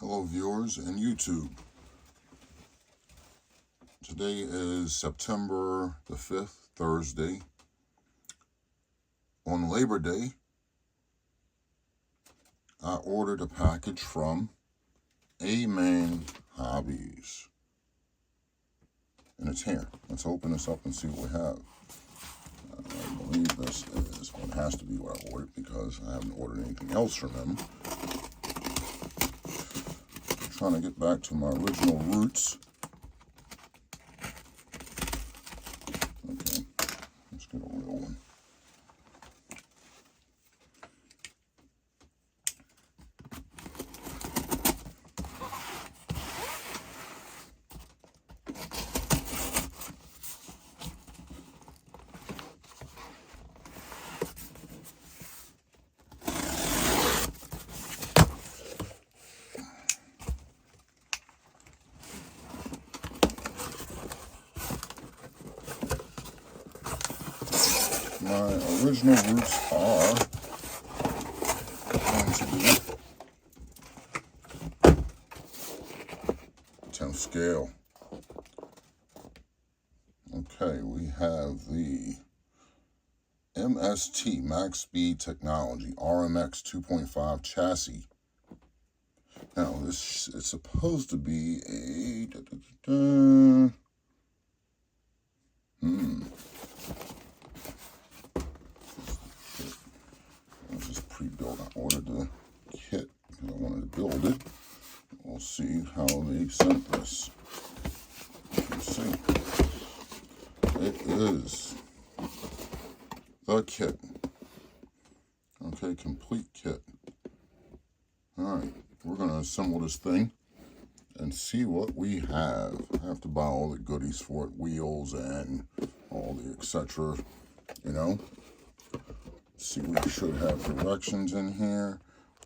Hello viewers and YouTube. Today is September the 5th, Thursday. On Labor Day, I ordered a package from A-Man Hobbies. And it's here. Let's open this up and see what we have. I believe this is what has to be what I ordered because I haven't ordered anything else from them. Trying to get back to my original roots. Okay, let's get a real one. My original roots are going to be 10th scale. Okay, we have the MST Max Speed Technology RMX 2.5 chassis. Now, this is supposed to be a This is pre-built. I ordered the kit because I wanted to build it. We'll see how they sent this. Let's see. It is the kit. Okay, complete kit. Alright, we're going to assemble this thing and see what we have. I have to buy all the goodies for it, wheels and all the etc. You know. See, we should have directions in here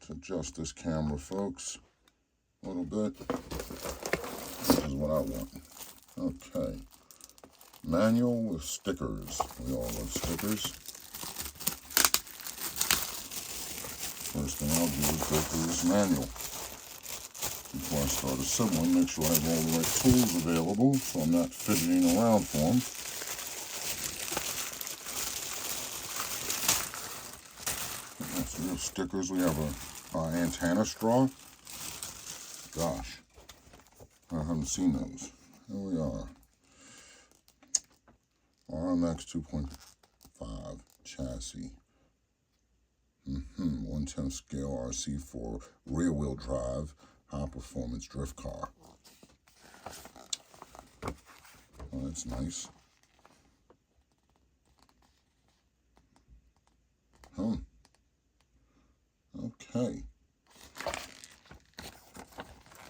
to adjust this camera, folks, a little bit. This is what I want. Okay. Manual with stickers. We all love stickers. First thing I'll do is go through this manual. Before I start assembling, make sure I have all the right tools available so I'm not fidgeting around for them. Real stickers. We have a antenna straw. Gosh, I haven't seen those. Here we are. RMX 2.5 chassis. 1/10 scale RC4 rear wheel drive high performance drift car. Oh, that's nice. Okay.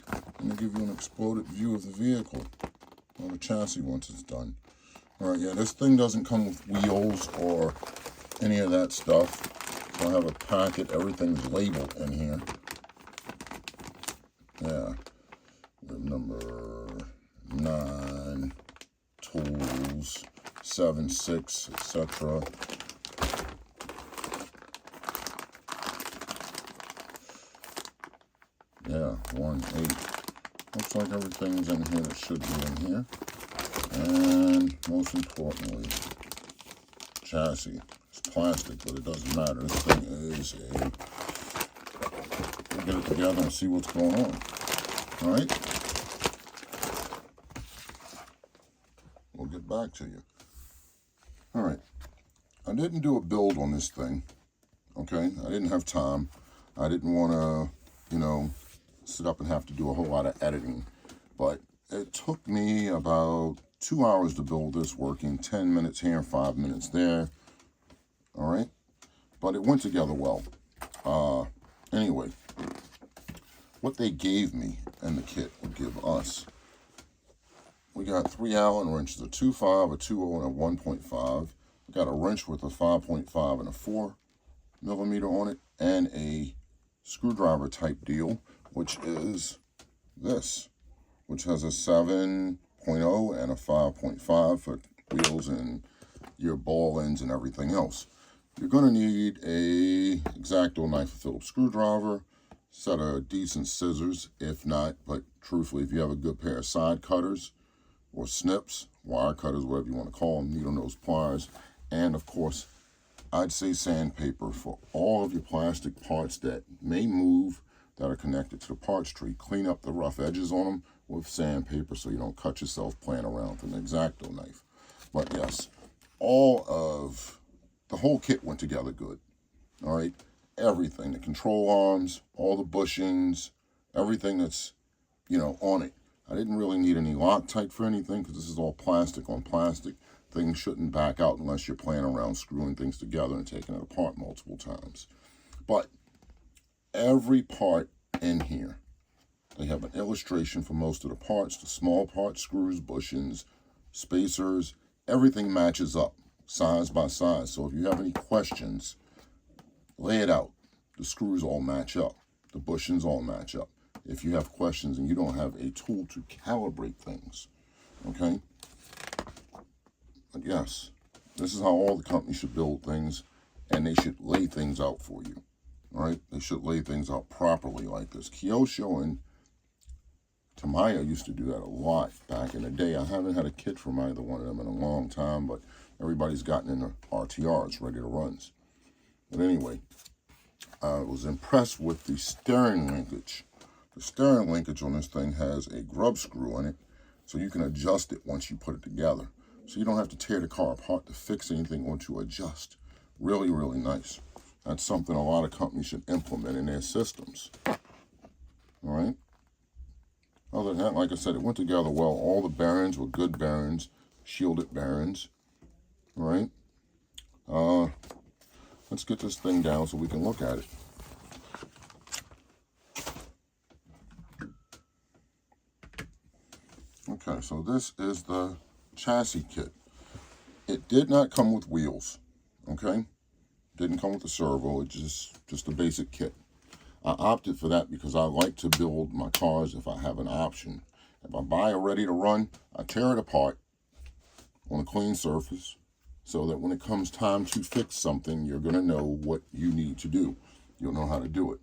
I'm going to give you an exploded view of the vehicle, or the chassis once it's done. Alright, yeah, this thing doesn't come with wheels or any of that stuff. So I have a packet, everything's labeled in here. Yeah, number 9, tools, 7, 6, etc. Yeah, 1, 8. Looks like everything's in here that should be in here. And most importantly, chassis. It's plastic, but it doesn't matter. This thing is a... We'll get it together and see what's going on. Alright? We'll get back to you. Alright. I didn't do a build on this thing. Okay? I didn't have time. I didn't want to, sit up and have to do a whole lot of editing. But it took me about 2 hours to build this, working 10 minutes here, 5 minutes there. All right, but it went together well. Anyway, what they gave me and the kit would give us, we got 3 Allen wrenches, a 2.5, a 2.0, and a 1.5. We got a wrench with a 5.5 and a 4 millimeter on it, and a screwdriver type deal, which is this, which has a 7.0 and a 5.5 for wheels and your ball ends and everything else. You're going to need a X-Acto knife Phillips screwdriver, set of decent scissors, if not, but truthfully, if you have a good pair of side cutters or snips, wire cutters, whatever you want to call them, needle nose pliers, and of course, I'd say sandpaper for all of your plastic parts that may move that are connected to the parts tree. Clean up the rough edges on them with sandpaper so you don't cut yourself playing around with an X-Acto knife. But yes, the whole kit went together good. All right, everything, the control arms, all the bushings, everything that's, on it. I didn't really need any Loctite for anything because this is all plastic on plastic. Things shouldn't back out unless you're playing around screwing things together and taking it apart multiple times. But every part in here, they have an illustration for most of the parts. The small parts, screws, bushings, spacers, everything matches up size by size. So if you have any questions, lay it out. The screws all match up. The bushings all match up. If you have questions and you don't have a tool to calibrate things, okay? But yes, this is how all the companies should build things, and they should lay things out for you, all right? They should lay things out properly like this. Kyosho and Tamiya used to do that a lot back in the day. I haven't had a kit from either one of them in a long time, but everybody's gotten into RTRs, ready to runs. But anyway, I was impressed with the steering linkage. The steering linkage on this thing has a grub screw in it, so you can adjust it once you put it together. So you don't have to tear the car apart to fix anything or to adjust. Really, really nice. That's something a lot of companies should implement in their systems. All right? Other than that, like I said, it went together well. All the bearings were good bearings, shielded bearings. All right? Let's get this thing down so we can look at it. Okay, so this is the chassis kit. It did not come with wheels, okay? Didn't come with a servo, it's just a basic kit. I opted for that because I like to build my cars if I have an option. If I buy a ready to run, I tear it apart on a clean surface so that when it comes time to fix something, you're gonna know what you need to do. You'll know how to do it.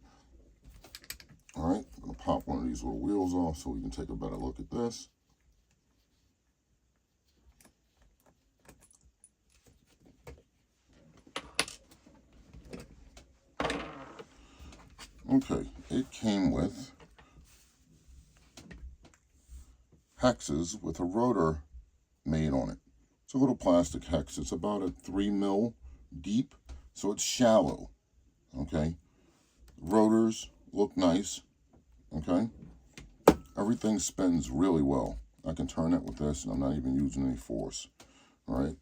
All right, I'm gonna pop one of these little wheels off so we can take a better look at this. Okay, it came with hexes with a rotor made on it. It's a little plastic hex. It's about a 3 mil deep, so it's shallow, okay? Rotors look nice, okay? Everything spins really well. I can turn it with this, and I'm not even using any force, all right?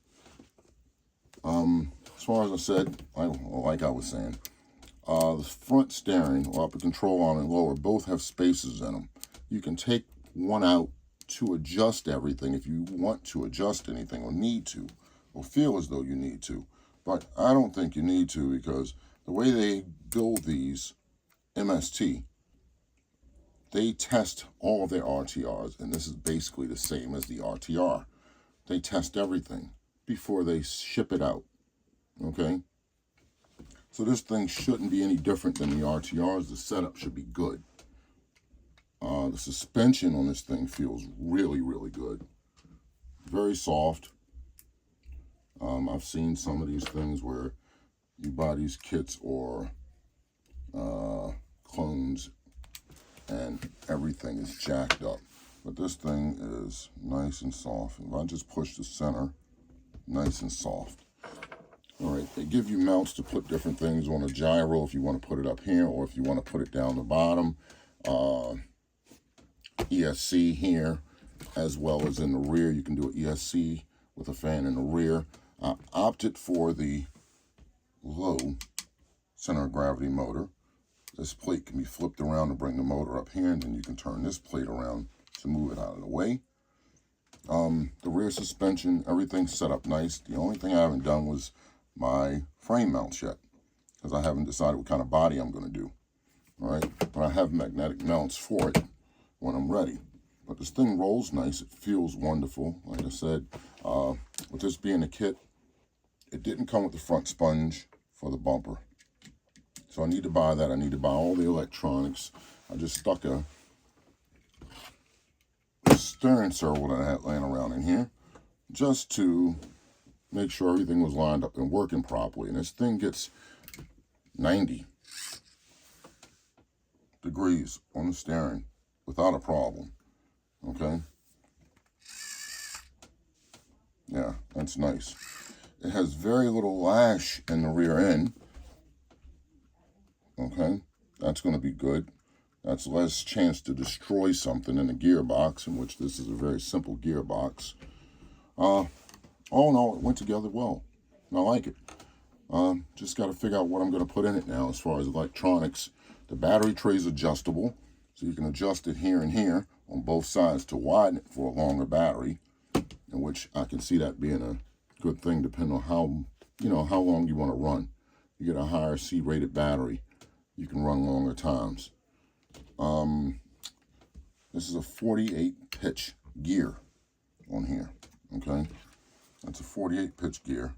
As far as I said, like I was saying, the front steering, or upper control arm and lower, both have spaces in them. You can take one out to adjust everything if you want to adjust anything or need to, or feel as though you need to. But I don't think you need to because the way they build these MST, they test all of their RTRs, and this is basically the same as the RTR. They test everything before they ship it out, okay? So this thing shouldn't be any different than the RTRs. The setup should be good. The suspension on this thing feels really, really good. Very soft. I've seen some of these things where you buy these kits or clones and everything is jacked up. But this thing is nice and soft. If I just push the center, nice and soft. All right, they give you mounts to put different things on a gyro if you want to put it up here or if you want to put it down the bottom. ESC here, as well as in the rear. You can do an ESC with a fan in the rear. I opted for the low center of gravity motor. This plate can be flipped around to bring the motor up here, and then you can turn this plate around to move it out of the way. The rear suspension, everything's set up nice. The only thing I haven't done was my frame mounts yet, because I haven't decided what kind of body I'm going to do. All right, but I have magnetic mounts for it when I'm ready. But this thing rolls nice. It feels wonderful. Like I said, with this being a kit, it didn't come with the front sponge for the bumper. So I need to buy that. I need to buy all the electronics. I just stuck a steering servo that I had laying around in here just to make sure everything was lined up and working properly. And this thing gets 90 degrees on the steering without a problem. Okay? Yeah, that's nice. It has very little lash in the rear end. Okay? That's going to be good. That's less chance to destroy something in the gearbox, in which this is a very simple gearbox. All in all, it went together well. And I like it. Just got to figure out what I'm going to put in it now as far as electronics. The battery tray is adjustable, so you can adjust it here and here on both sides to widen it for a longer battery, in which I can see that being a good thing depending on how long you want to run. You get a higher C-rated battery, you can run longer times. This is a 48 pitch gear on here, okay? That's a 48 pitch gear,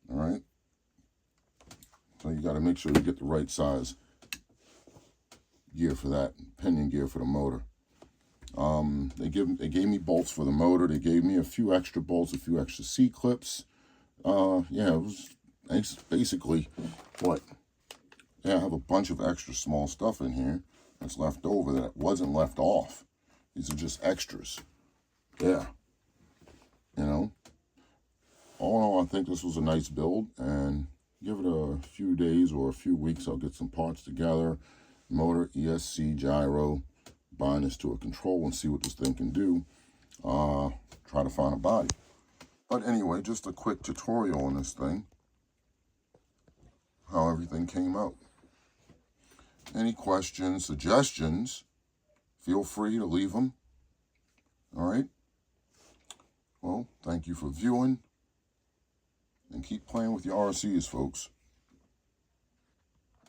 all right? So you got to make sure you get the right size gear for that, pinion gear for the motor. They gave me bolts for the motor. They gave me a few extra bolts, a few extra C-clips. Yeah, it was basically what? Yeah, I have a bunch of extra small stuff in here that's left over that wasn't left off. These are just extras. Yeah. You know? All in all, I think this was a nice build, and give it a few days or a few weeks, I'll get some parts together. Motor, ESC, gyro, bind this to a control and see what this thing can do. Try to find a body. But anyway, just a quick tutorial on this thing. How everything came out. Any questions, suggestions, feel free to leave them. All right? Well, thank you for viewing. And keep playing with your RCs, folks.